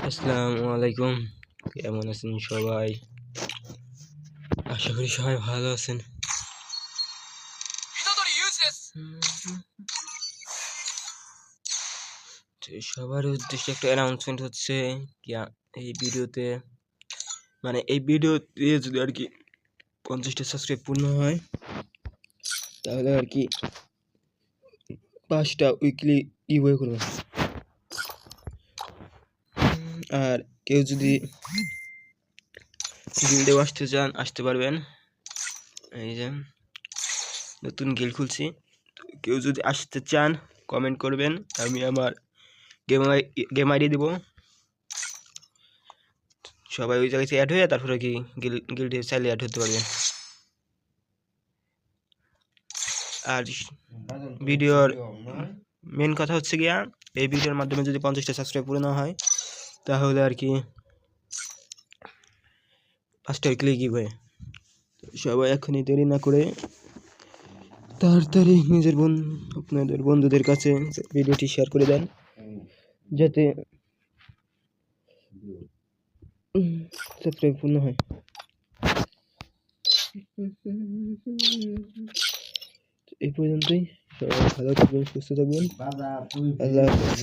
আসসালামু আলাইকুম। কেমন আছেন সবাই? আশা করি সবাই ভালো আছেন। সবার উদ্দেশ্যে একটা অ্যানাউন্সমেন্ট হচ্ছে কি, এই ভিডিওতে এই ভিডিওতে যদি আর কি 50টা সাবস্ক্রাইব পূর্ণ হয় তাহলে আর কি 5টা উইকলি গিভওয়ে করব। আর কেউ যদি গিল্ডেও আসতে চান আসতে পারবেন। এই যে নতুন গিল্ড খুলছি, কেউ যদি আসতে চান কমেন্ট করবেন, আমি আমার গেম আইডি দেবো। সবাই ওই জায়গায় অ্যাড হয়ে তারপরে কি গিল্ডে চাইলে অ্যাড হতে পারবেন। আর ভিডিওর মেন কথা হচ্ছে গিয়া, এই ভিডিওর মাধ্যমে যদি 50টা সাবস্ক্রাইব পূর্ণ হয় তাহলে আর কি 5টা ক্লিক গিভওয়ে। সবাই এখনই দেরি না করে তাড়াতাড়ি আপনাদের বন্ধুদের কাছে ভিডিওটি শেয়ার করে দেন, যাতে সাবস্ক্রাইব পূর্ণ হয়। এই পর্যন্তই। সবাই ভালো থাকবেন, সুস্থ থাকবেন। আল্লাহ হাফেজ।